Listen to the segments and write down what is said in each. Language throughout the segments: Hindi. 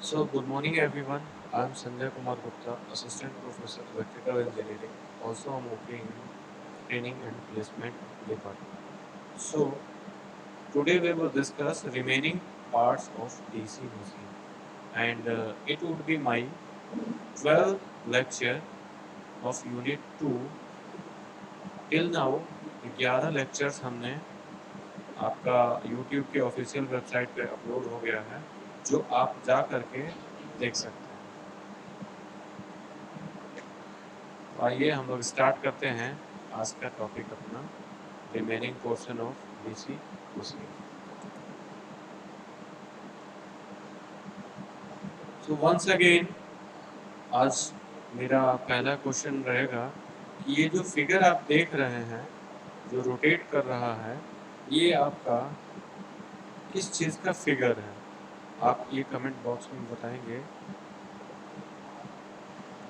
So, good morning everyone. I'm Sanjay Kumar Gupta, Assistant Professor Electrical Engineering. Also, I'm working in Training and Placement Department. So, today we will discuss remaining parts of DC machine, and it would be my 12th lecture of Unit 2. Till now, 11 lectures हमने आपका YouTube के ऑफिशियल वेबसाइट पे अपलोड हो गया है, जो आप जा करके देख सकते हैं। आइए हम लोग स्टार्ट करते हैं आज का टॉपिक अपना remaining portion of DC machine. So once again आज मेरा पहला क्वेश्चन रहेगा कि ये जो फिगर आप देख रहे हैं जो रोटेट कर रहा है, ये आपका किस चीज़ का फिगर है? आप ये कमेंट बॉक्स में बताएंगे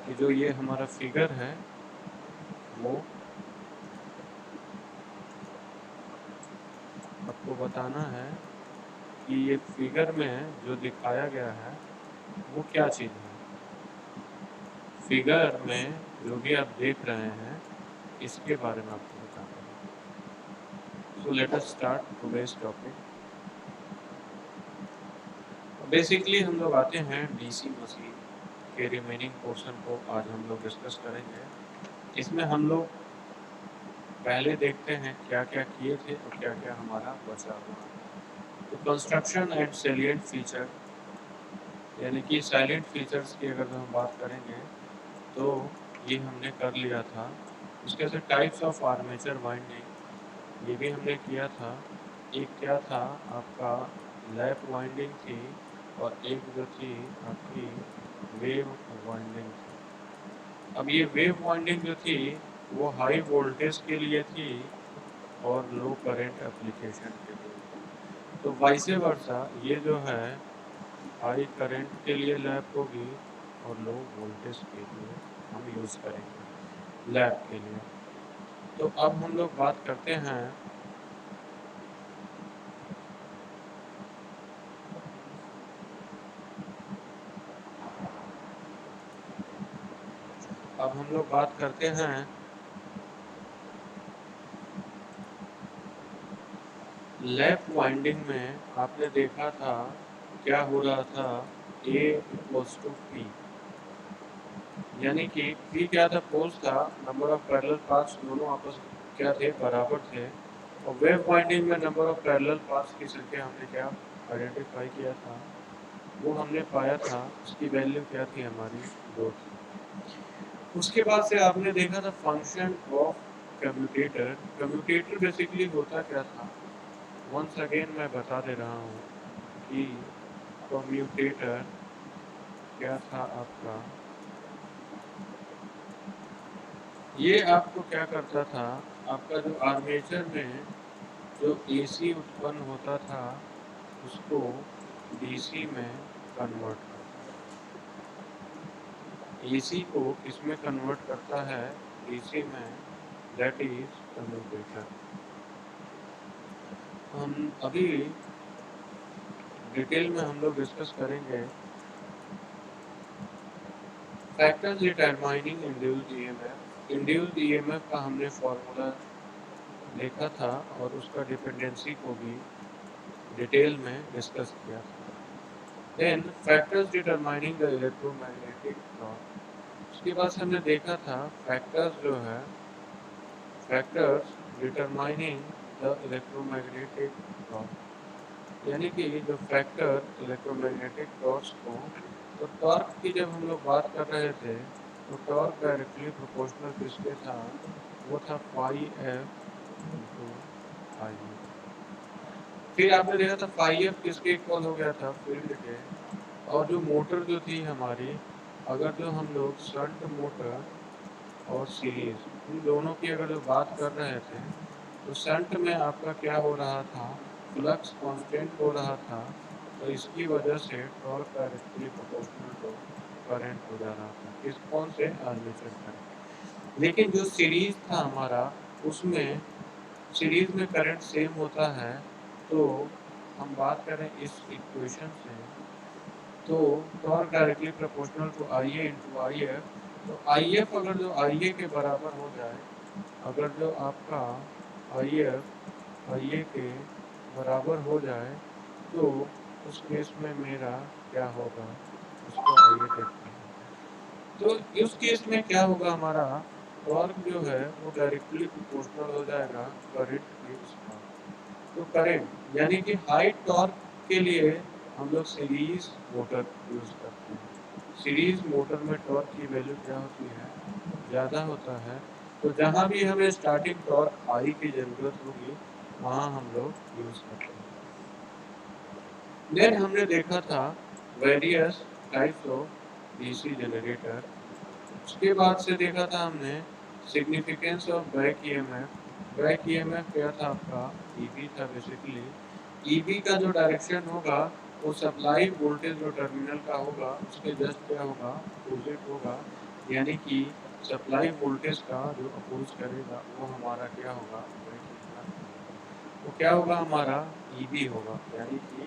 कि जो ये हमारा फिगर है वो आपको बताना है कि ये फिगर में जो दिखाया गया है वो क्या चीज़ है। फिगर में जो भी आप देख रहे हैं इसके बारे में आपको बताना है। So let us start today's topic. Basically हम लोग आते हैं डीसी मशीन के रिमेनिंग पोर्शन को आज हम लोग डिस्कस करेंगे। इसमें हम लोग पहले देखते हैं क्या क्या किए थे और क्या क्या हमारा बचा हुआ है। तो कंस्ट्रक्शन एंड सैलिएंट फीचर, यानी कि साइलेंट फीचर्स की अगर हम बात करेंगे तो ये हमने कर लिया था। उसके बाद टाइप्स ऑफ आर्मेचर वाइंडिंग, ये भी हमने किया था। एक क्या था आपका लैप वाइंडिंग थी और एक जो थी आपकी वेव वाइंडिंग थी। अब ये वेव वाइंडिंग जो थी वो हाई वोल्टेज के लिए थी और लो करंट एप्लीकेशन के लिए। तो वाइसे वर्सा ये जो है हाई करंट के लिए लैप होगी और लो वोल्टेज के लिए हम यूज़ करेंगे लैप के लिए। तो अब हम लोग बात करते हैं अब हम लोग बात करते हैं लैप वाइंडिंग में। आपने देखा था क्या हो रहा था, A इक्वल्स टू P, यानी कि P क्या था, पोल्स था, नंबर ऑफ पैरेलल पाथ्स दोनों आपस क्या थे, बराबर थे। और वेव वाइंडिंग में नंबर ऑफ पैरेलल पाथ्स की संख्या हमने क्या आइडेंटिफाई किया था, वो हमने पाया था, उसकी वैल्यू क्या थी हमारी, 2 थी। उसके बाद से आपने देखा था function of commutator. Commutator basically होता क्या था, वंस अगेन मैं बता दे रहा हूँ कि कम्यूटेटर क्या था आपका। ये आपको क्या करता था, आपका जो आर्मेचर में जो एसी उत्पन्न होता था उसको डीसी में कन्वर्ट करता है। एसी को किसमें कन्वर्ट करता है, डीसी में, दैट इज कम्यूटेटर। हम अभी डिटेल में हम लोग डिस्कस करेंगे factors determining induced EMF. Induced EMF का हमने फॉर्मूला देखा था और उसका डिपेंडेंसी को भी डिटेल में डिस्कस किया था। Then factors determining the electromagnetic torque. उसके बाद हमने देखा था फैक्टर्स जो है, factors determining the electromagnetic torque, यानी कि जो फैक्टर इलेक्ट्रोमैग्नेटिक टॉर्क को, तो टॉर्क की जब हम लोग बात कर रहे थे तो टॉर्क डायरेक्टली प्रोपोर्शनल किसके था, वो था phi F into I F. फिर आपने देखा था फाई एफ किसके इक्वल हो गया था, फील्ड के। और जो मोटर जो थी हमारी, अगर जो हम लोग शंट मोटर और सीरीज इन दोनों की अगर जो बात कर रहे थे तो शंट में आपका क्या हो रहा था, फ्लक्स कांस्टेंट हो रहा था, तो इसकी वजह से torque directly proportional to current हो जा रहा था, किस कौन से, आर्मेचर करंट। लेकिन जो सीरीज था हमारा, उसमें सीरीज में करंट सेम होता है। तो हम बात करें इस इक्वेशन से तो torque directly proportional to I A into I F. तो आई एफ अगर जो आई ए के बराबर हो जाए, अगर जो आपका आई एफ आई ए के बराबर हो जाए, तो उस केस में मेरा क्या होगा, उसको आइए देखते हैं। तो इस केस में क्या होगा, हमारा टॉर्क जो है वो डायरेक्टली प्रोपोर्शनल हो जाएगा करंट के साथ। तो करंट यानी कि हाई टॉर्क के लिए हम लोग सीरीज मोटर यूज करते हैं। सीरीज मोटर में टॉर्क की वैल्यू क्या होती है, ज़्यादा होता है। तो जहाँ भी हमें स्टार्टिंग टॉर्क हाई की ज़रूरत होगी, वहाँ हम लोग यूज करते हैं। देन हमने देखा था various types of DC generator. उसके बाद से देखा था हमने significance of back EMF. Back EMF क्या था आपका, ईबी था बेसिकली। ईबी का जो डायरेक्शन होगा वो सप्लाई वोल्टेज जो टर्मिनल का होगा उसके जस्ट क्या होगा, अपोजिट होगा। यानी कि सप्लाई वोल्टेज का जो अपोज करेगा वो हमारा क्या होगा, बैक ईएमएफ। वो क्या होगा, हमारा ईबी होगा, यानी कि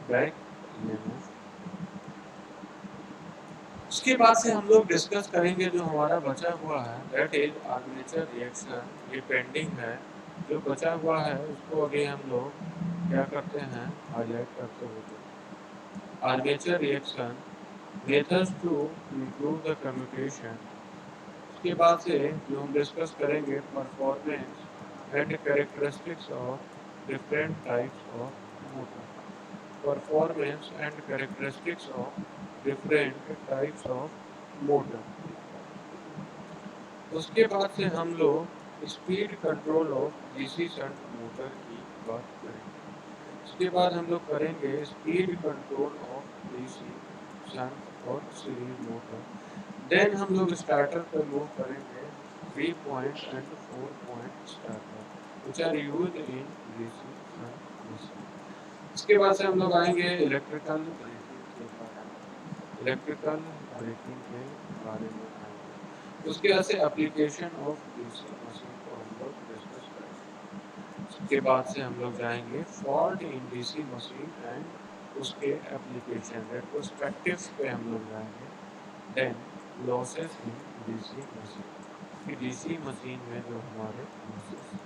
बैक ईएमएफ। उसके बाद से हम लोग डिस्कस करेंगे जो हमारा बचा हुआ है, दैट इज आर्मेचर रिएक्शन। ये पेंडिंग है, जो बचा हुआ है उसको अभी हम लोग क्या करते हैं, हाईलाइट करते हुए। Armature reaction methods to improve the commutation. उसके बाद से जो हम डिस्कस करेंगे, performance and characteristics of different types of motor. Performance and characteristics of different types of motor. उसके बाद से हम लोग speed control of DC shunt motor की बात करेंगे। उसके बाद हम लोग करेंगे speed control of DC shunt और सीरीज मोटर। देन हम लोग स्टार्टर पे मूव करेंगे, 3 point and 4 point starter which are used in DC shunt machine. इसके बाद से हम लोग आएंगे इलेक्ट्रिकल ब्रेकिंग के बारे में। इलेक्ट्रिकल ब्रेकिंग के बारे में आएंगे। उसके बाद से एप्लीकेशन ऑफ डीसी मशीन को हम लोग डिस्कस करेंगे। उसके बाद से हम लोग जाएंगे fault in DC machine and उसके एप्लीकेशन रेट्रोस्पेक्टिव पे हम लोग जाएंगे। Then losses in DC machine, कि डीसी मशीन में जो हमारे लॉसेस।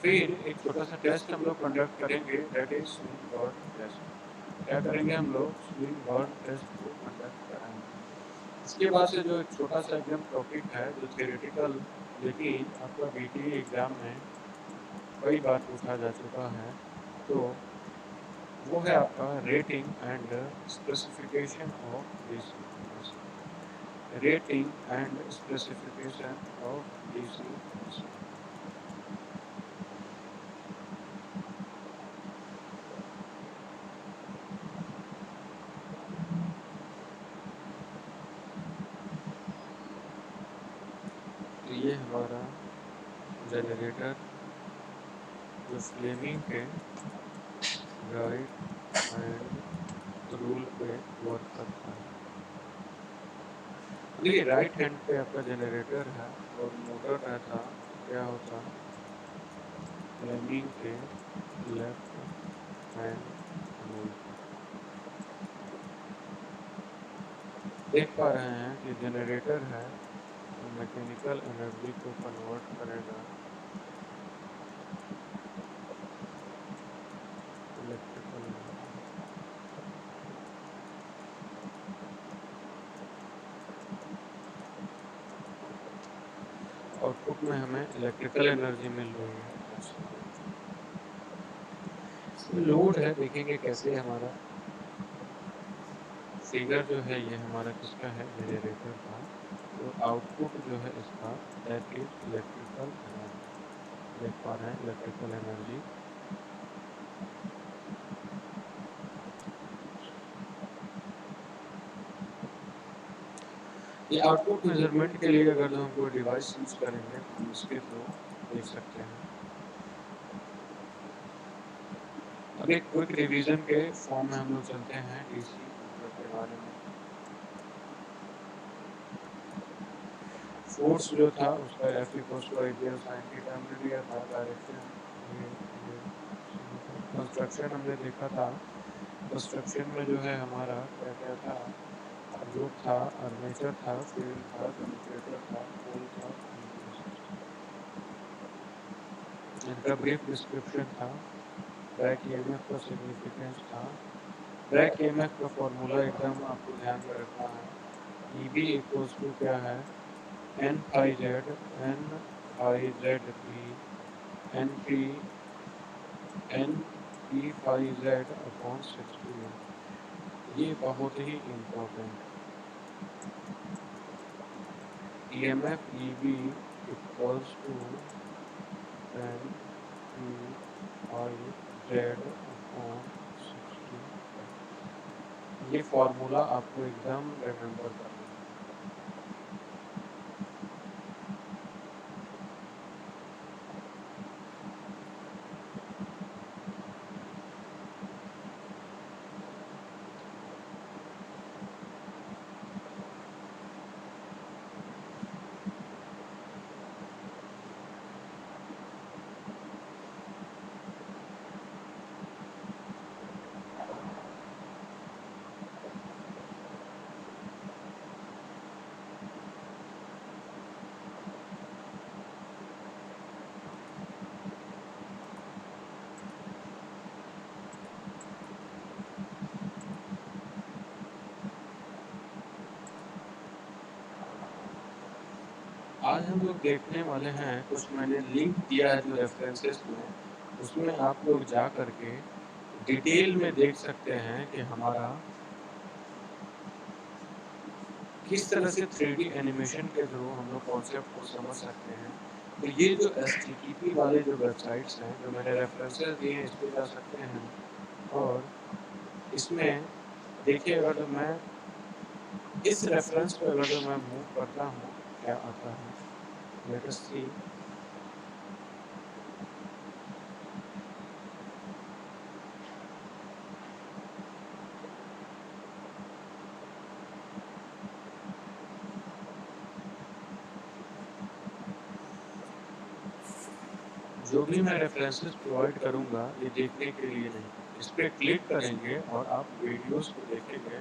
फिर एक छोटा सा टेस्ट हम लोग कंडक्ट करेंगे, that is Swinburne test. क्या करेंगे हम लोग, स्विंग बर्न टेस्ट को कंडक्ट कराएंगे। इसके बाद से जो एक छोटा सा एकदम टॉपिक है जो थियोरेटिकल, लेकिन आपका बीटी एग्जाम में कई बार पूछा जा चुका है, तो वो है आपका rating and specification of DC machine. Rating and specification of DC machine. तो ये हमारा जनरेटर जो फ्लेमिंग के राइट हैंड रूल पे वर्क करता है। देखिए राइट हैंड पे आपका जनरेटर है और मोटर रहता, क्या होता, फ्लेमिंग के लेफ्ट हैंड रूल पे। देख पा रहे हैं कि जनरेटर है तो मैकेनिकल एनर्जी को कन्वर्ट करेगा इलेक्ट्रिकल एनर्जी। आउटपुट में हमें इलेक्ट्रिकल एनर्जी मिल रही है। लोड है, देखेंगे कैसे हमारा फिगर जो है ये हमारा किसका है, जनरेटर का। तो आउटपुट जो है इसका दैट इज इलेक्ट्रिकल एनर्जी। देख पा रहे हैं इलेक्ट्रिकल एनर्जी। ये आउटपुट मेजरमेंट के लिए अगर जो हम कोई डिवाइस यूज करेंगे तो हम इसके थ्रू देख सकते हैं। अब एक क्विक रिवीजन के फॉर्म में हम लोग चलते हैं डीसी मोटर के बारे में। फोर्स जो था उसका F equals to I G sine theta हमने लिया था। डायरेक्शन ये कंस्ट्रक्शन हमने देखा था कंस्ट्रक्शन में जो है हमारा क्या क्या था, लोड था, आर्मेचर था, फील्ड था, कम्यूटेटर था, पोल था, इनका ब्रीफ डिस्क्रिप्शन था। बैक ईएमएफ का सिग्निफिकेंस था। बैक ईएमएफ का फॉर्मूला एकदम आपको ध्यान में रखना है। ईबी इक्वल्स टू क्या है, N phi Z B N P phi Z upon 68। ये बहुत ही important. EMF EB equals to 10 P I Z upon 60। ये फॉर्मूला आपको एकदम रिमेम्बर करना है। आज हम लोग देखने वाले हैं, कुछ मैंने लिंक दिया है जो रेफरेंसेस में, उसमें आप लोग जा करके डिटेल में देख सकते हैं कि हमारा किस तरह से 3D एनिमेशन के थ्रू हम लोग कॉन्सेप्ट को समझ सकते हैं। तो ये जो HTTP वाले जो वेबसाइट्स हैं, जो मैंने रेफरेंसेस दिए हैं, इस पे जा सकते हैं और इसमें देखिए, अगर जो मैं इस रेफरेंस पे अगर जो मैं मूव करता हूँ, क्या आता है, लेट अस सी। जो भी मैं रेफरेंसेस प्रोवाइड करूंगा, ये देखने के लिए नहीं, इस पर क्लिक करेंगे और आप वीडियोस को देखेंगे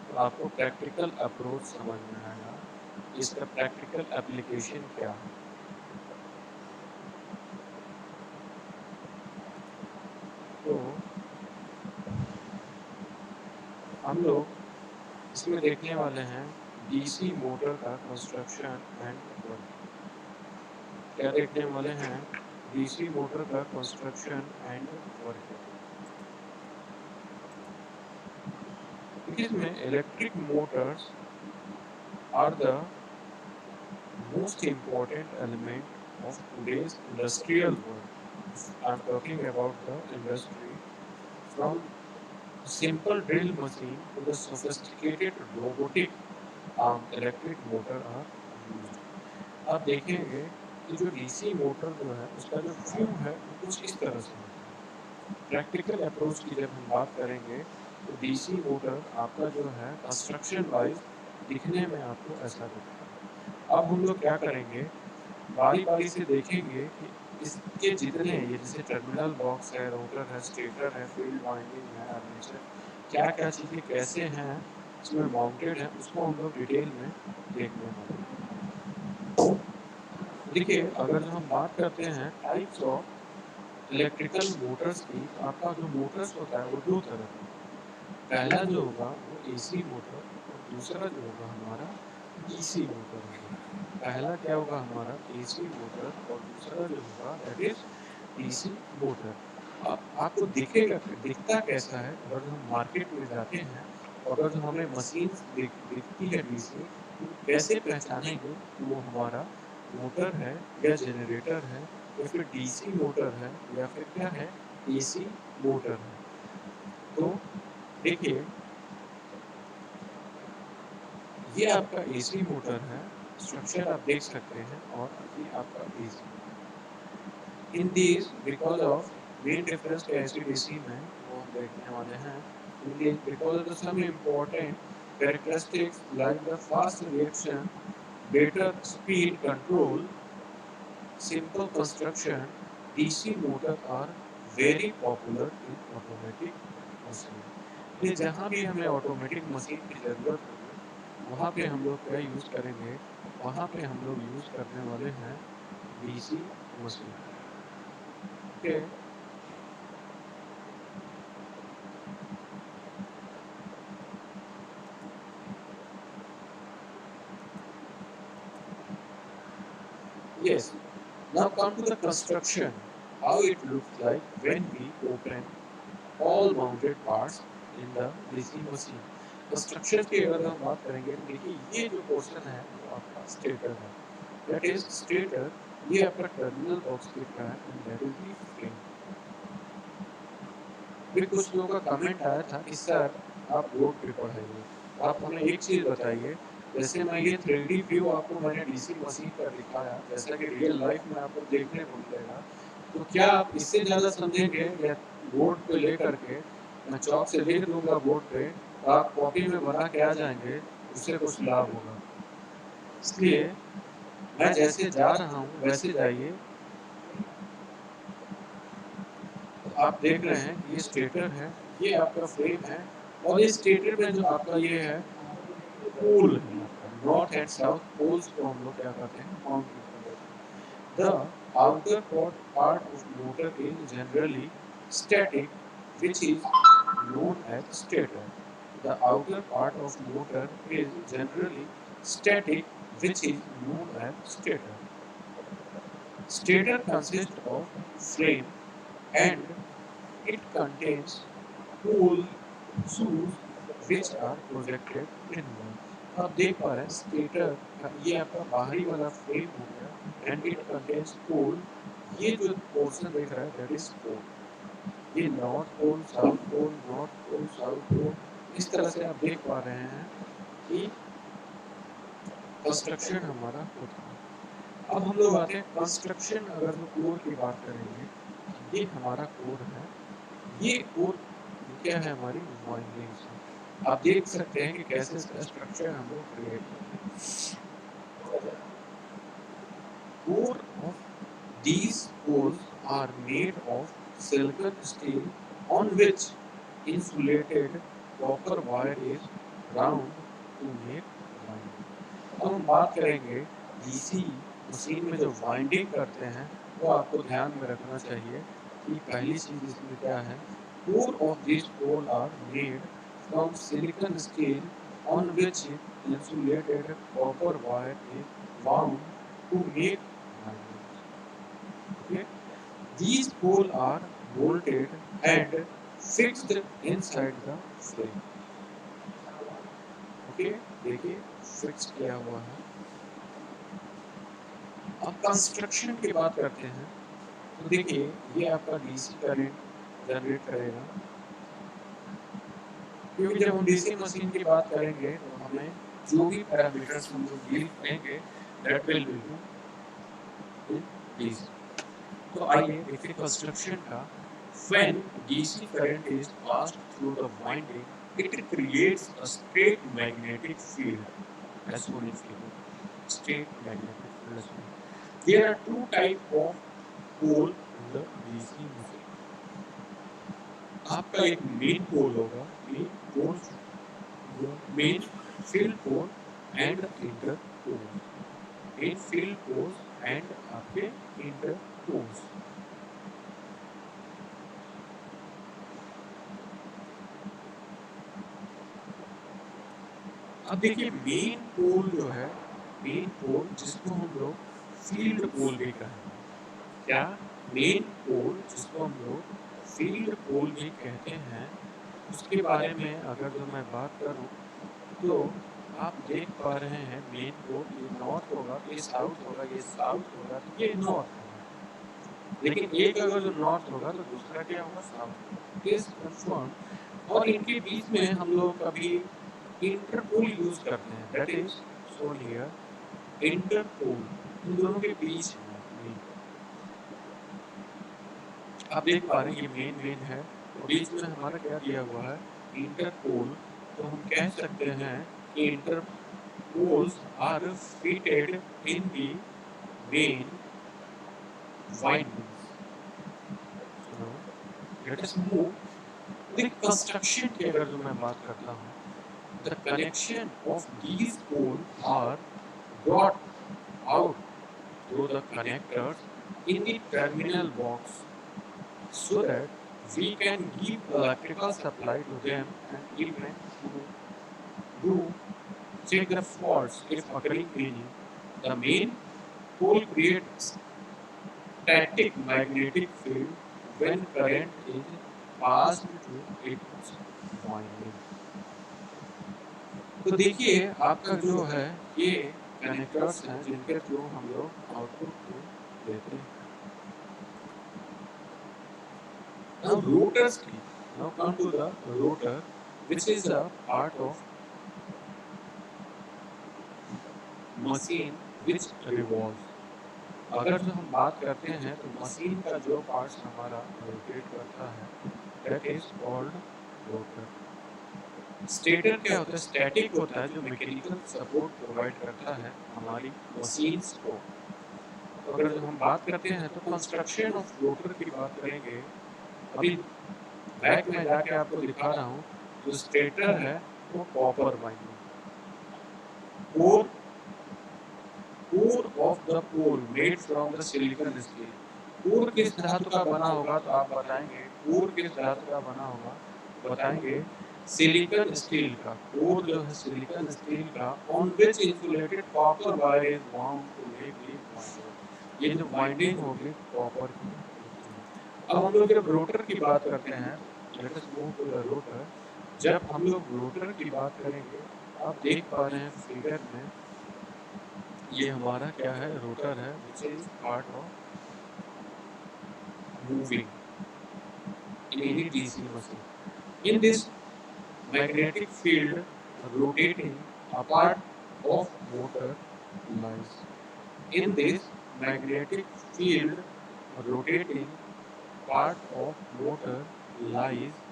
तो आपको प्रैक्टिकल अप्रोच समझ में आएगा, इसका प्रैक्टिकल एप्लीकेशन क्या है। तो हम लोग इसमें देखने वाले हैं DC मोटर का कंस्ट्रक्शन एंड वर्क। क्या देखने वाले हैं, DC मोटर का कंस्ट्रक्शन एंड वर्क। इसमें electric motors are the most important element of today's industrial world. I'm talking about the industry, from simple drill machine to the sophisticated robotic arm electric motor are used. आप देखेंगे कि जो DC मोटर जो है, उसका जो फ्यू है वो कुछ इस तरह से होता है। प्रैक्टिकल अप्रोच की जब हम बात करेंगे तो DC मोटर आपका जो है कंस्ट्रक्शन वाइज दिखने में आपको ऐसा दिखता है। अब हम लोग क्या करेंगे, बारी बारी से देखेंगे कि इसके जितने, ये जैसे टर्मिनल बॉक्स है, रोटर है, स्टेटर है, फील्ड वाइंडिंग है, आर्मेचर, क्या क्या चीज़ें कैसे हैं इसमें माउंटेड है, उसको हम लोग डिटेल में देखने वाले हैं। देखिए, अगर जो हम बात करते हैं टाइप्स ऑफ इलेक्ट्रिकल मोटर्स की, तो आपका जो मोटर्स होता है वो दो तरह का होता है। पहला जो होगा वो AC मोटर और दूसरा जो होगा हमारा DC मोटर होगा। पहला क्या होगा हमारा AC मोटर और दूसरा जो होगा दैट इज DC मोटर। अब आपको दिखता कैसा है, अगर हम मार्केट में जाते हैं और अगर हमें मशीन दिखती है DC, तो कैसे पहचानेंगे कि वो हमारा मोटर है या जनरेटर है या फिर DC मोटर है या फिर क्या है, AC मोटर है। तो देखिए, ये आपका AC मोटर है, स्ट्रक्चर आप देख सकते हैं, और ये आपका AC। In these because of main difference क्या है DC में, वो हम देखने वाले हैं। In these because of the some important characteristics like the fast reaction, better speed control, simple construction, DC motor are very popular in automatic machine। ये जहाँ भी हमें ऑटोमेटिक मशीन की ज़रूरत होगी, वहाँ पे हम लोग क्या यूज़ करेंगे, वहाँ पे हम लोग यूज़ करने वाले हैं DC machine. Okay. Yes. Now come to the construction, how it looks like when we open all mounted parts in the DC machine. Construction की अगर हम बात करेंगे तो देखिए ये जो पोर्शन है वो आपका स्टेटर है। दैट इज स्टेटर, ये आपका टर्मिनल बॉक्स दिख रहा है and that is the frame. फिर कुछ लोगों का कमेंट आया था कि सर आप बोर्ड पे पढ़ाइए, आप हमें एक चीज बताइए, जैसे मैं ये 3D व्यू आपको मैंने डीसी मशीन का दिखाया, जैसा कि रियल लाइफ में आपको देखने को मिलेगा, तो क्या आप इससे ज़्यादा समझेंगे या बोर्ड पे लेकर के मैं चॉक से लिख दूँगा बोर्ड पे, तो आप कॉपी में बना के आ जाएँगे, उससे कुछ लाभ होगा। इसलिए मैं जैसे जा रहा हूँ, वैसे जाइए। तो आप देख रहे हैं कि ये स्टेटर है, ये आपका फ्रेम है और इस स्टेटर में जो आपका ये है, पोल है आपका, नॉर्थ एंड साउथ पोल्स को हम लोग क्या करते हैं, माउंटेड कर देते हैं। The outer part of motor is generally static, which is known as stator. The outer part of motor is generally static, which is known as stator. Stator consists of frame and it contains pole shoes which are projected inward. तो आप देख पा रहे हैं स्टेटर का ये आपका बाहरी वाला फ्रेम हो गया एंड इट कंटेन्स पोल। ये जो पोर्शन दिख रहा है दैट इज पोल। ये north pole south pole, north pole south pole, इस तरह से आप देख पा रहे हैं कि कंस्ट्रक्शन हमारा होता है। अब हम लोग आते हैं कंस्ट्रक्शन, अगर जो कोर की बात करेंगे, ये हमारा कोर है। ये कोर क्या है, हमारी वाइंडिंग्स है। आप देख सकते हैं कि कैसे इसका स्ट्रक्चर हम लोग क्रिएट करते हैं। Core of these poles are made of silicon steel on which insulated copper wire is wound to make winding। अब हम बात करेंगे डीसी मशीन में जो वाइंडिंग करते हैं, वो आपको ध्यान में रखना चाहिए कि पहली चीज इसमें क्या है। Core of this pole are made from silicon steel on which insulated copper wire is wound to make windings. Okay, these poles are bolted and fixed inside the frame. Okay, देखिए फिक्स किया हुआ है। अब कंस्ट्रक्शन की बात करते हैं, तो देखिए ये आपका डीसी करंट जनरेट करेगा, क्योंकि जब हम डीसी मशीन की बात करेंगे तो हमें जो भी पैरामीटर्स हम लोग डील करेंगे that will be in DC. तो आइए देखते हैं कंस्ट्रक्शन का। When DC current is passed through the winding, it creates a straight magnetic field, as shown in figure. Straight magnetic field as shown. There are two types of pole in the DC machine. आपका एक मेन पोल होगा, main pole, main field pole and inter pole, main field pole and आपके इंटर पोल्स। अब देखिए मेन पोल जो है, मेन पोल जिसको हम लोग फील्ड पोल भी कहेंगे। क्या? मेन पोल जिसको हम लोग फील्ड पोल भी कहते हैं, उसके बारे में अगर जो मैं बात करूं तो आप देख पा रहे हैं मेन पोल ये नॉर्थ होगा, ये साउथ होगा, ये साउथ होगा, तो ये नॉर्थ होगा। लेकिन एक अगर जो नॉर्थ होगा तो दूसरा क्या होगा, साउथ होगा। Is confirm. और इनके बीच में हम लोग कभी इंटरपोल यूज करते हैं, that is shown here interpole, इन दोनों के बीच में आप देख पा रहे हैं ये मेन मेन है और बीच में हमारा क्या दिया हुआ है, इंटरपोल। तो हम कह सकते हैं कि interpoles are fitted in the main windings. So now let us move देखिए कंस्ट्रक्शन की अगर जो मैं बात करता हूँ, the connection of these pole are brought out through the connectors in the terminal box so that we can give electrical supply to them and even to do check the faults if occurring any. The main pole creates static magnetic field when current is passed through its winding. तो देखिए आपका जो है ये कनेक्टर्स हैं जिनके थ्रू हम लोग आउटपुट को लेते हैं। Now rotors की, now come to the rotor which is a part of machine which revolves। अगर जो हम बात करते हैं तो मशीन का जो पार्ट्स हमारा रोटेट करता है that is called rotor। Stator क्या होता है? स्टैटिक होता है जो मैकेनिकल सपोर्ट प्रोवाइड करता है हमारी मशीन्स को। तो अगर जो हम बात करते हैं तो कंस्ट्रक्शन ऑफ रोटर की बात करेंगे। अभी बैक में जाके आपको दिखा रहा हूँ, जो स्टेटर है वो copper winding, core core of the pole made from the silicon steel. Core किस धातु का बना होगा तो आप बताएंगे, कोर किस धातु का बना होगा तो बताएंगे सिलिकॉन स्टील का। कोर जो है सिलिकॉन स्टील का, on which insulated copper wire is bound to make the winding. ये जो वाइंडिंग होगी कॉपर की होती है। अब हम लोग जब रोटर की बात करते हैं, let us move to the rotor. जब हम लोग रोटर की बात करेंगे, आप देख पा रहे हैं फिगर में, ये हमारा क्या है? रोटर है which is part of moving in any DC machine. In this magnetic field rotating a part of motor lies. In this magnetic field rotating part of motor lies,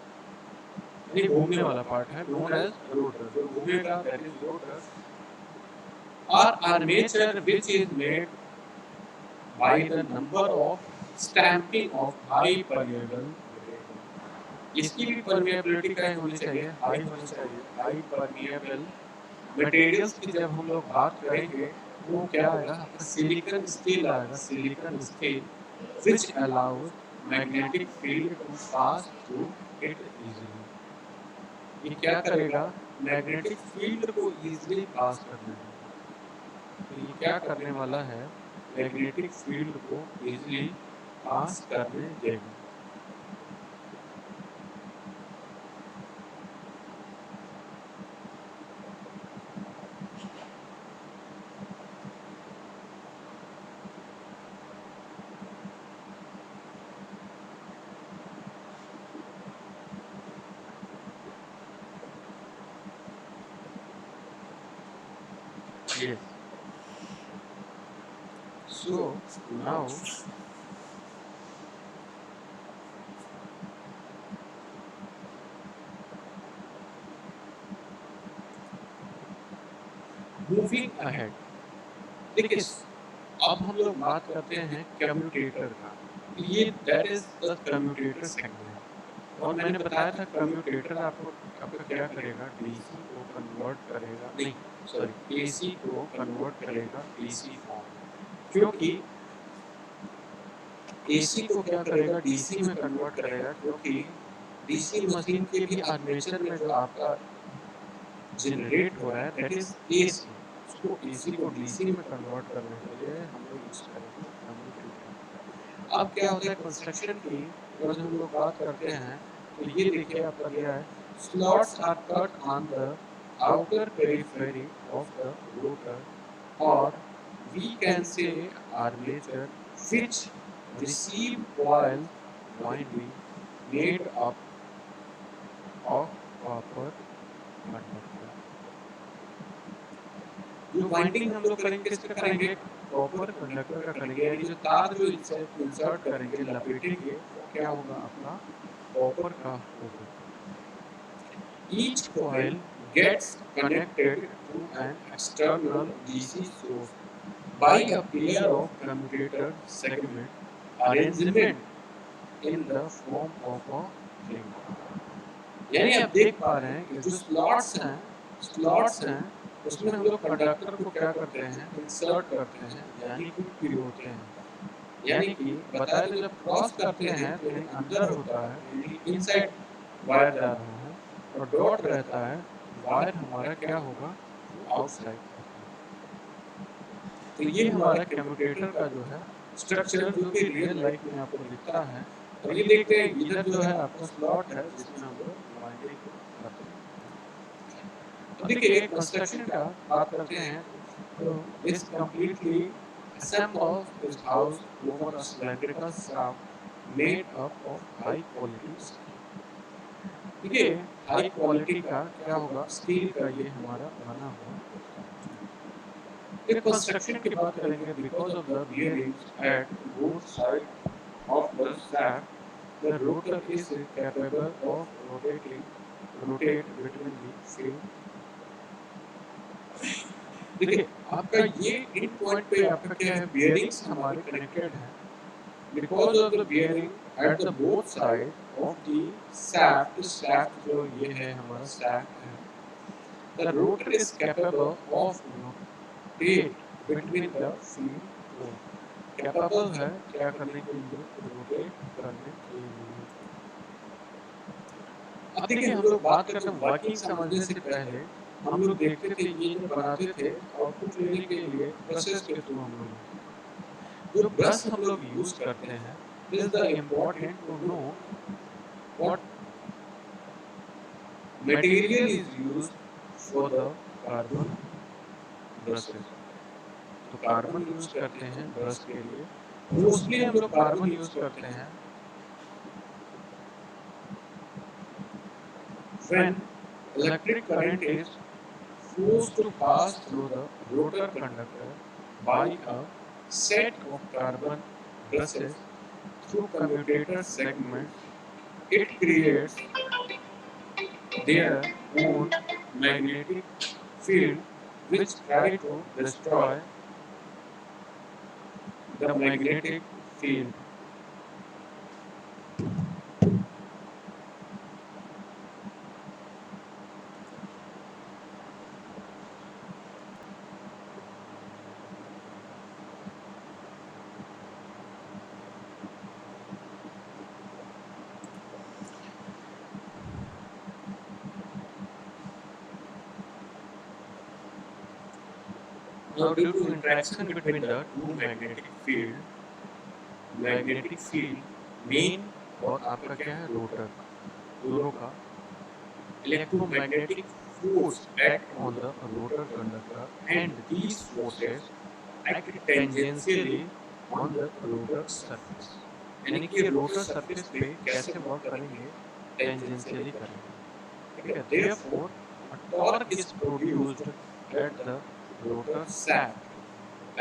यानी घूमने वाला पार्ट है, known as rotor। जो घूमेगा that is rotor। Or armature which is made by the number of stamping of high permeable। इसकी भी परमिएबिलिटी क्या होनी चाहिए? हाई होनी चाहिए। हाई परमिएबल मटेरियल्स की जब हम लोग बात करेंगे वो क्या आएगा? आपका सिलिकॉन स्टील आएगा। Silicon steel which allows magnetic field to pass through it easily. ये क्या करेगा? मैग्नेटिक फील्ड को इजीली पास करने देगा। तो ये क्या करने वाला है? मैग्नेटिक फील्ड को इजीली पास करने देगा। Yes. So now moving ahead. देखिए अब हम लोग बात करते हैं कम्यूटेटर का। ये that is the commutator segment. और मैंने बताया था कम्यूटेटर आपको आपका क्या करेगा? डीसी को कन्वर्ट करेगा, नहीं सॉरी एसी को कन्वर्ट करेगा डीसी फॉर्म। क्योंकि एसी को क्या करेगा? डीसी में कन्वर्ट करेगा, क्योंकि डीसी मशीन के भी आर्मेचर में जो आपका जनरेट हो रहा है दैट इज एसी। उसको एसी को डीसी में कन्वर्ट करने के लिए हम लोग यूज करेंगे कम्यूटेटर। अब क्या होता है कंस्ट्रक्शन की अगर हम लोग बात करते हैं तो ये देखिए आपका दिया है, slots are cut on the outer periphery of the rotor और we can say armature which receive coil winding made up of copper conductor. जो वाइंडिंग हम लोग करेंगे किसका करेंगे? कॉपर कंडक्टर का करेंगे। यानी जो तार जो इंसर्ट करेंगे, लपेटेंगे, वो क्या होगा? आपका कॉपर का होगा। Each coil gets connected to an external DC source by a pair of commutator segment arrangement in the form of a ring. यानी आप देख पा रहे हैं कि जो स्लॉट्स हैं उसमें हम लोग कंडक्टर को क्या करते हैं, इंसर्ट करते हैं, यानी कि पिरोते हैं। यानी कि बताया तो जब क्रॉस करते हैं तो यानी अंदर होता है, यानी इनसाइड वायर जा रहा है, और डॉट रहता है, वायर हमारा क्या होगा, आउटसाइड। तो ये हमारा कम्यूटेटर का जो है स्ट्रक्चर जो कि रियल लाइफ में आपको दिखता है। और ये देखते हैं इधर जो है आपका स्लॉट है जिसमें हम लोग वाइंडिंग को करते हैं। तो देखिए कंस्ट्रक्शन का बात करते हैं तो this completely assembles is housed over a cylindrical shaft made up of high quality steel। देखिए हाई क्वालिटी का क्या होगा, स्टील का ये हमारा बना हुआ होता है। फिर कंस्ट्रक्शन की बात करेंगे, because of the bearings at both side of the shaft the rotor is capable of rotate between the field। देखिए आपका ये इन पॉइंट पे आपका क्या है, बियरिंग्स हमारे कनेक्टेड हैं, because of the bearing at the both side of the shaft। shaft जो ये है हमारा shaft है, the rotor is capable of rotate between the field pole। Capable है क्या करने के लिए, रोटेट करने के लिए। अब देखिए हम लोग बात करते हैं वर्किंग समझने से पहले हम लोग देखते थे ये जब बनाते थे आउटपुट लेने के लिए ब्रशेस के थ्रू हम लोग जो ब्रश हम लोग यूज करते हैं, is the important to know what material is used for the carbon brushes. तो कार्बन यूज करते हैं ब्रश के लिए, मोस्टली हम लोग कार्बन यूज करते हैं when electric current is forced to pass through the rotor conductor by a set of carbon brushes through commutator segments, it creates their own magnetic field which try to destroy the magnetic field। Now, due to interaction between the two magnetic field main और आपका क्या है रोटर, दोनों का electromagnetic force act on the rotor conductor and these forces act tangentially on the rotor surface। यानी कि रोटर सरफेस पे कैसे वर्क करेंगे, टेंजेंशियली करेंगे, ठीक है। therefore a torque is produced at the rotor shaft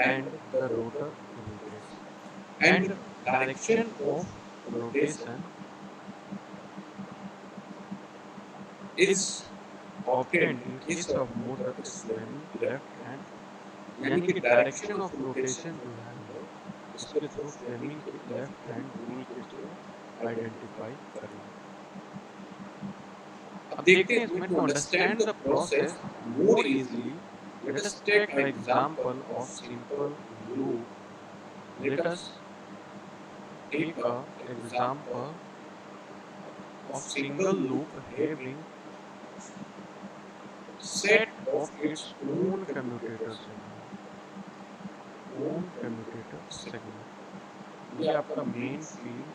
and the rotor rotates and direction of rotation is obtained in case of motor swaying left hand। यानी कि डायरेक्शन ऑफ रोटेशन जो है हम लोग इसके थ्रू फ्लेमिंग के लेफ्ट हैंड रूल के थ्रू आइडेंटिफाई करेंगे। अब देखते हैं इसमें, to understand the process more easily let us take an example of simple loop. Let us take a example of single loop having set of its own commutator segment। ये आपका मेन फील्ड,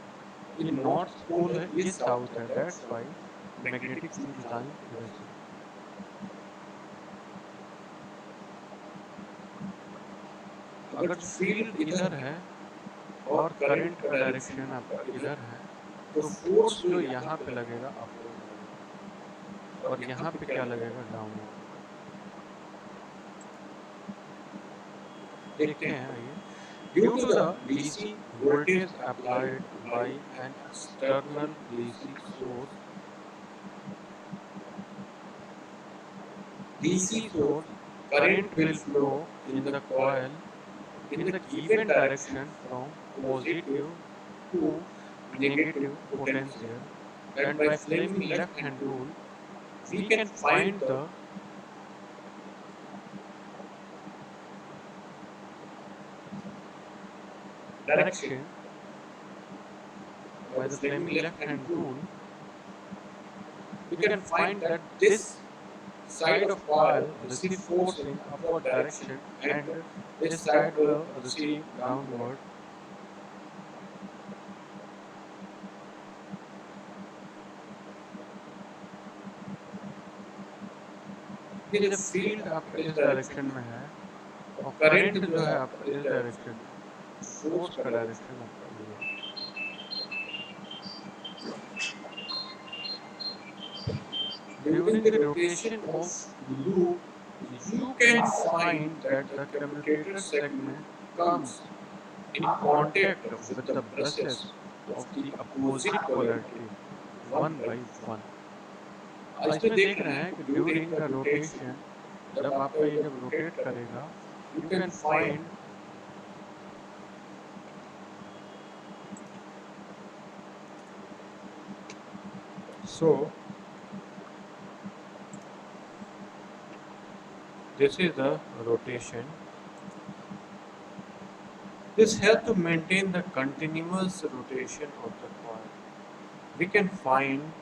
ये नॉर्थ पोल है, ये साउथ है, that's why magnetic field line इधर से। अगर फील्ड इधर है और करंट का डायरेक्शन आपका इधर है तो फोर्स जो यहाँ पे लगेगा अपवर्ड लगेगा और यहाँ पे क्या लगेगा, डाउनवर्ड। देखते हैं आइए। Due to the DC voltage applied by an external DC source, DC source current will flow in the coil in the given direction from positive to negative potential and by flaming left hand rule, we can find the direction. By the flaming left hand rule, we can find that this side of coil receive force in upward direction and this side will receive downward. ये जब फील्ड आपका इस डायरेक्शन में है और करंट जो है आपका इस डायरेक्शन में, फोर्स का डायरेक्शन आपका ये है. During the rotation of loop, you can find that the commutator segment comes in contact with the brushes of the opposite polarity one by one. इसमें देख रहे हैं कि ड्यूरिंग द रोटेशन, जब आपका ये जब रोटेट करेगा, you can find so this is the rotation. This helps to maintain the continuous rotation of the coil. We can find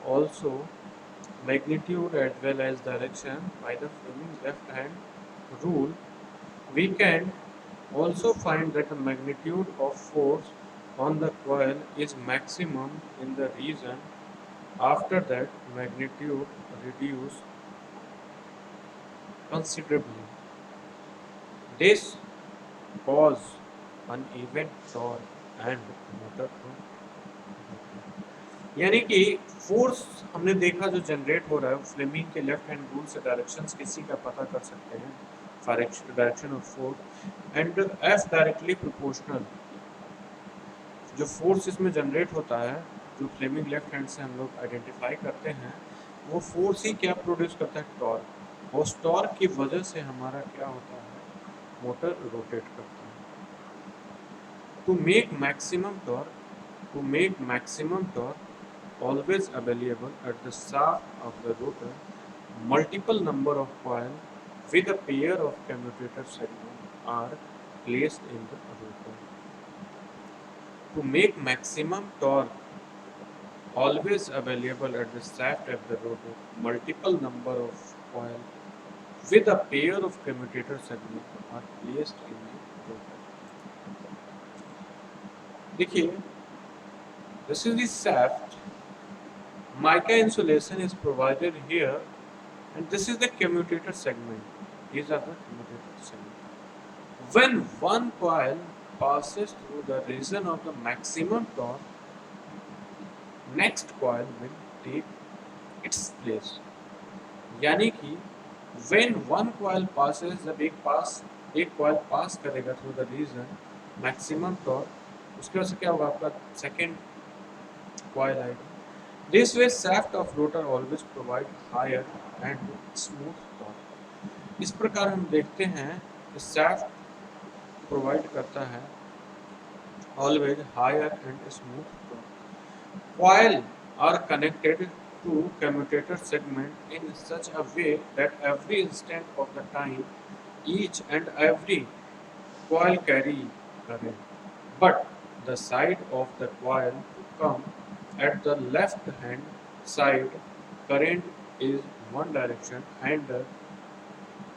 also magnitude as well as direction by the flaming left hand rule. We can also find that the magnitude of force on the coil is maximum in the region. After that, magnitude reduce considerably. This cause uneven torque and motor to. यानी कि फोर्स हमने देखा जो जनरेट हो रहा है फ्लेमिंग के लेफ्ट हैंड रूल से डायरेक्शंस किसी का पता कर सकते हैं, direction of force and F directly proportional. जो फोर्स इसमें जनरेट होता है, जो फ्लेमिंग लेफ्ट हैंड से हम लोग आइडेंटिफाई करते हैं, वो फोर्स ही क्या प्रोड्यूस करता है, टॉर्क. और उस टॉर्क की वजह से हमारा क्या होता है, मोटर रोटेट करता है. To make maximum torque always available at the shaft of the rotor, multiple number of coils with a pair of commutator segments are placed in the rotor. To make maximum torque always available at the shaft of the rotor, multiple number of coils with a pair of commutator segments are placed in the rotor. देखिए, this is the shaft. Mica insulation is provided here, and this is the commutator segment. These are the commutator segments. When one coil passes through the region of the maximum torque, next coil will take its place. यानी कि when one coil passes, जब एक coil pass करेगा through the region maximum torque, उसके वजह से क्या होगा, आपका second coil आएगा. This way, shaft of rotor always provide higher and smooth torque. इस प्रकार हम देखते हैं कि shaft provide करता है always higher and smooth torque. Coil are connected to commutator segment in such a way that every instant of the time, each and every coil carry current, but the side of the coil to come at the left hand side current is one direction and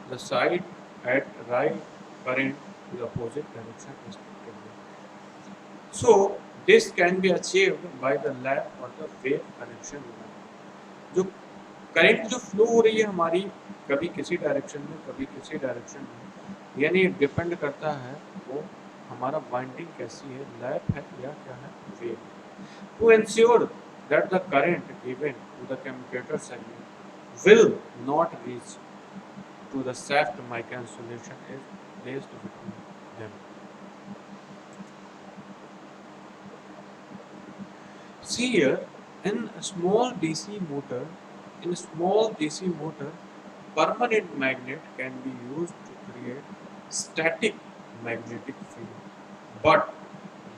the side at right current is opposite direction respectively. So this can be achieved by the lap or the wave connection. जो करंट जो फ्लो हो रही है हमारी, कभी किसी डायरेक्शन में कभी किसी डायरेक्शन में, यानी डिपेंड करता है वो हमारा वाइंडिंग कैसी है, लैप है या क्या है, wave. To ensure that the current given to the commutator segment will not reach to the shaft, mica insulation is placed between them. See here, in a small DC motor, permanent magnet can be used to create static magnetic field, but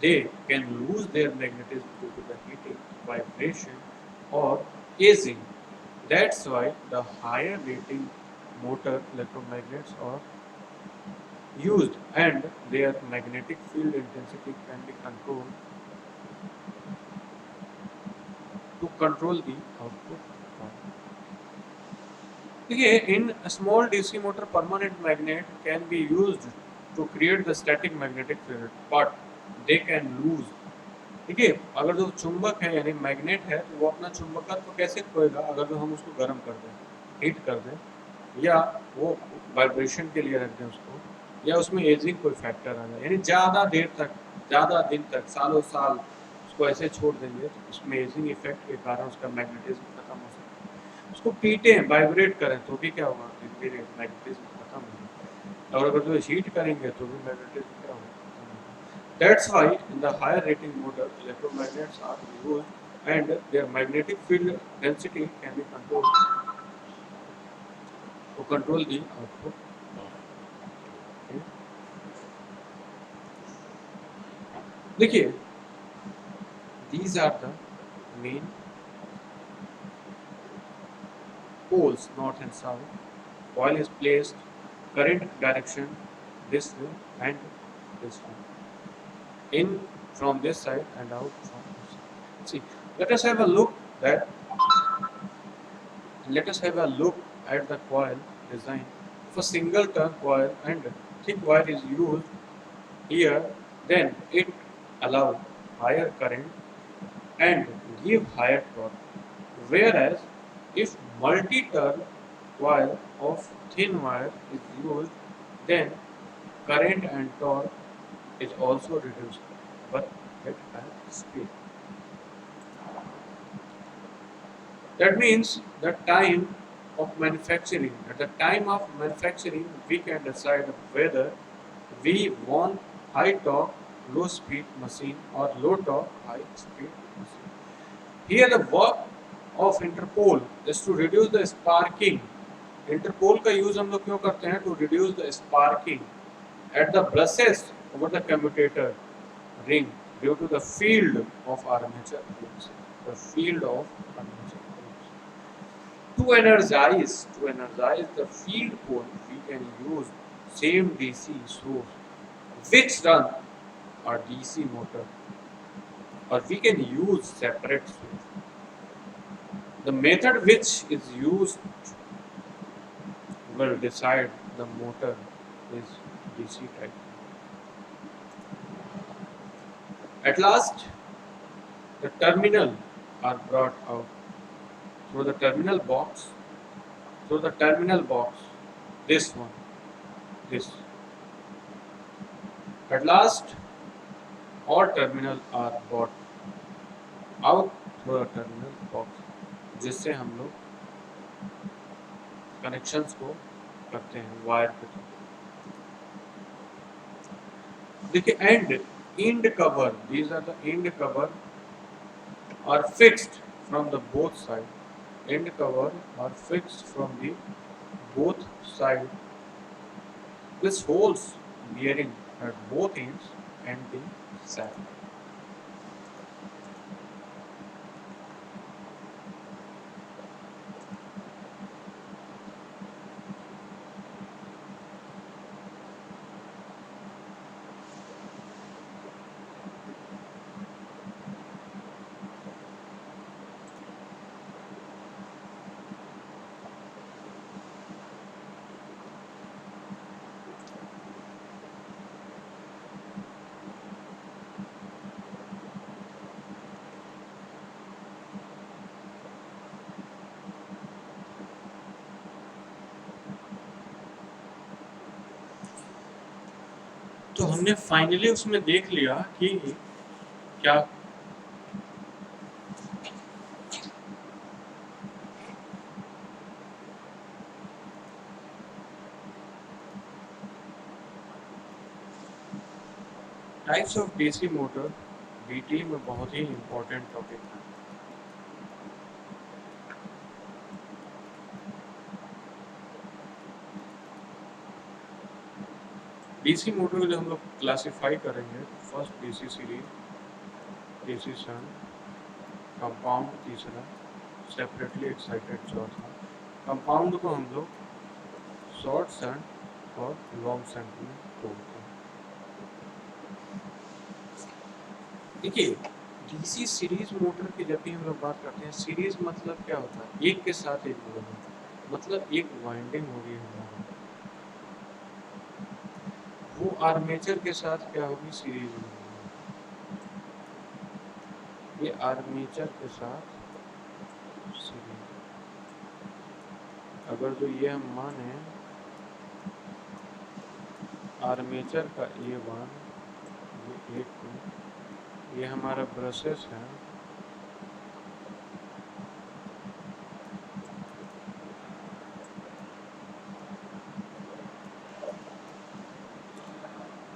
they can lose their magnetism due to the heating, vibration, or aging. That's why the higher rating motor electromagnets are used and their magnetic field intensity can be controlled to control the output power. देखिए, in a small DC motor, permanent magnet can be used to create the static magnetic field, but they can lose. देखिए, अगर जो चुंबक है यानी मैग्नेट है तो वो अपना चुंबकत्व कैसे खोएगा? अगर जो हम उसको गर्म कर दें, हीट कर दें, या वो वाइब्रेशन के लिए रख दें उसको, या उसमें एजिंग कोई फैक्टर आ जाए, यानी ज़्यादा देर तक, ज़्यादा दिन तक, सालों साल उसको ऐसे छोड़ देंगे तो उसमें एजिंग इफेक्ट के कारण उसका मैग्नेटिज्म खत्म हो सकता है। उसको पीटें, वाइब्रेट करें तो भी क्या होगा? धीरे-धीरे मैग्नेटिज्म खत्म होगा, और अगर जो हीट करेंगे तो भी मैग्नेटिज्म क्या होगा? खत्म होगा। That's why in the higher rating motor, electromagnets are used and their magnetic field density can be controlled to control the output. Okay. देखिए, these are the main poles, north and south. Coil is placed current direction this way and this way, in from this side and out from this side. See, let us have a look that let us have a look at the coil design. If a single turn coil and thick wire is used here, then it allows higher current and give higher torque. Whereas if multi-turn coil of thin wire is used, then current and torque is also reduced, but at higher speed. That means the time of manufacturing. At the time of manufacturing, we can decide whether we want high torque, low speed machine or low torque, high speed machine. Here the work of interpole is to reduce the sparking. Interpole का use हम लोग क्यों करते हैं? To reduce the sparking at the brushes over the commutator ring due to the field of armature rings. The field of armature rings. To energize the field pole, we can use same DC source which run a DC motor, or we can use separate source. The method which is used will decide the motor is DC type. At last, the terminal are brought out through the terminal box. Through the terminal box, this one, this. At last, all terminals are brought out through the terminal box, जिससे हम लोग कनेक्शंस को करते हैं वायर के थ्रू. देखिए, end cover, these are the end cover are fixed from the both side. End cover are fixed from the both side with holes bearing at both ends and the side. तो हमने फाइनली उसमें देख लिया कि क्या types of DC motor BT में बहुत ही इम्पोर्टेंट टॉपिक है. डीसी मोटर को जब हम लोग क्लासिफाई करेंगे, फर्स्ट डीसी सीरीज, डीसी शन, कंपाउंड तीसरा, सेपरेटली एक्साइटेड चौथा। कंपाउंड को हम लोग शॉर्ट शंट और लॉन्ग शंट में तोड़ते हैं। देखिए, डीसी सीरीज मोटर की जब भी हम लोग बात करते हैं, सीरीज मतलब क्या होता है? एक के साथ एक जोड़ना, मतलब एक वाइंडिंग होगी हमारी, वो आर्मेचर के साथ क्या होगी? सीरीज में होगी। ये आर्मेचर के साथ सीरीज, अगर जो ये हम माने आर्मेचर का A1, ये A2, ये हमारा ब्रशेस है,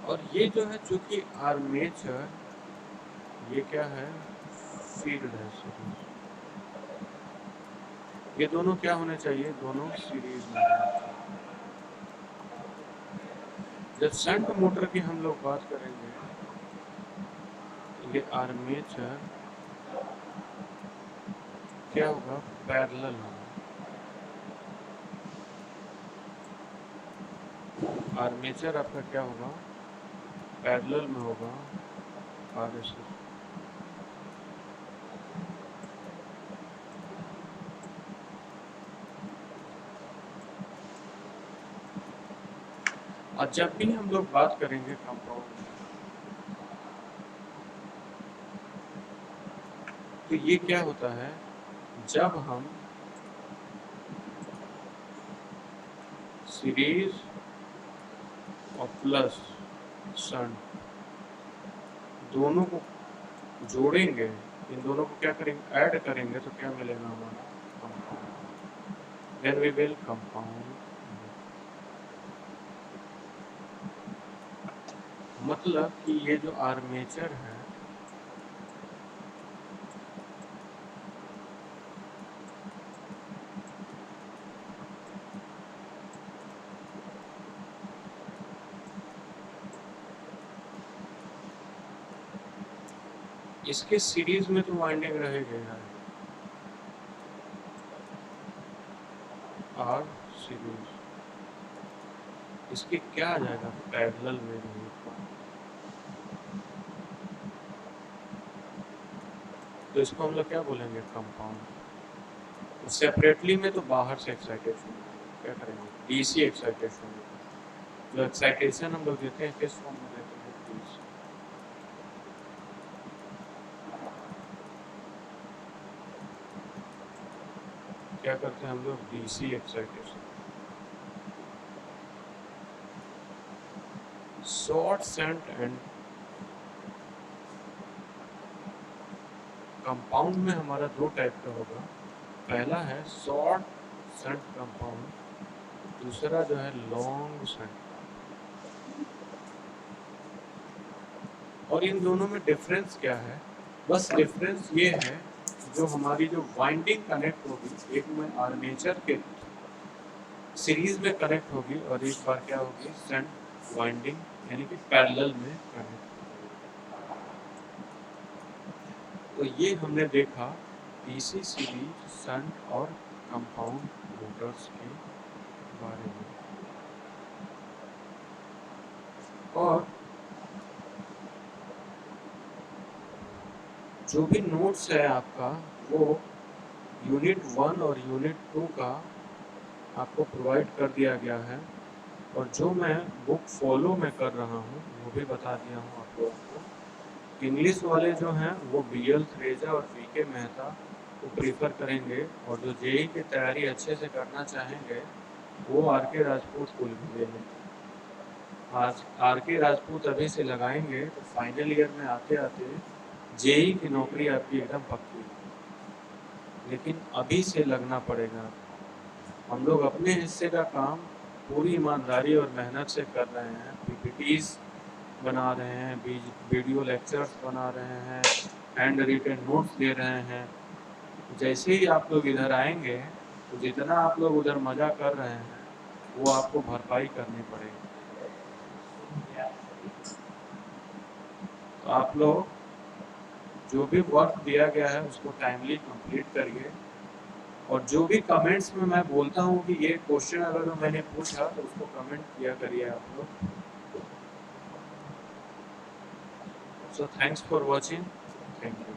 और ये जो है चूंकि आर्मेचर, ये क्या है? फील्ड है सीरीज। ये दोनों क्या होने चाहिए? दोनों सीरीज में होने चाहिए। जब शंट मोटर की हम लोग बात करेंगे, ये आर्मेचर क्या होगा? पैरेलल होगा। आर्मेचर आपका क्या होगा? पैरेलल में होगा आगे से। और जब भी हम लोग बात करेंगे कंपाउंड, तो ये क्या होता है? जब हम सीरीज और प्लस शंट दोनों को जोड़ेंगे, इन दोनों को क्या करेंगे? ऐड करेंगे, तो क्या मिलेगा हमारा? Compound. Then we will compound. मतलब कि ये जो आर्मेचर है, इसके सीरीज में तो वाइंडिंग रहेगा यार, और सीरीज इसके क्या आ जाएगा? पैरेलल में रहेगा। तो इसको हम लोग क्या बोलेंगे? कंपाउंड। सेपरेटली में तो बाहर से एक्साइटेशन क्या करेंगे? DC excitation. जो एक्साइटेशन हम लोग देते हैं किस फॉर्म में देते हैं? डीसी। क्या करते हैं हम लोग? DC excitation. Short shunt and compound में हमारा दो टाइप का होगा। पहला है शॉर्ट शंट कंपाउंड, दूसरा जो है लॉन्ग शंट। और इन दोनों में डिफरेंस क्या है? बस डिफरेंस ये है, जो हमारी जो वाइंडिंग कनेक्ट होगी, एक में आर्मेचर के सीरीज में कनेक्ट होगी और एक बार क्या होगी? शंट वाइंडिंग यानी कि पैरेलल में कनेक्ट। तो ये हमने देखा डीसी सीरीज, शंट और कंपाउंड मोटर्स के बारे में। और जो भी नोट्स है आपका, वो यूनिट 1 और यूनिट 2 का आपको प्रोवाइड कर दिया गया है, और जो मैं बुक फॉलो में कर रहा हूँ वो भी बता दिया हूँ आप लोगों को। इंग्लिश वाले जो हैं वो BL थ्रेजा और VK मेहता को प्रीफर करेंगे, और जो JEE की तैयारी अच्छे से करना चाहेंगे वो RK राजपूत को ले लें। आज RK राजपूत अभी से लगाएंगे तो फाइनल ईयर में आते आते JEE की नौकरी आपकी एकदम पक्की है। लेकिन अभी से लगना पड़ेगा। हम लोग अपने हिस्से का काम पूरी ईमानदारी और मेहनत से कर रहे हैं। PPTs बना रहे हैं, वीडियो लेक्चर्स बना रहे हैं, हैंड रिटन नोट्स दे रहे हैं। जैसे ही आप लोग इधर आएंगे तो जितना आप लोग उधर मज़ा कर रहे हैं वो आपको भरपाई करनी पड़ेगी। तो आप लोग जो भी वर्क दिया गया है उसको टाइमली कंप्लीट करिए, और जो भी कमेंट्स में मैं बोलता हूँ कि ये क्वेश्चन अगर मैंने पूछा तो उसको कमेंट किया करिए आप लोग। So thanks for watching, thank you.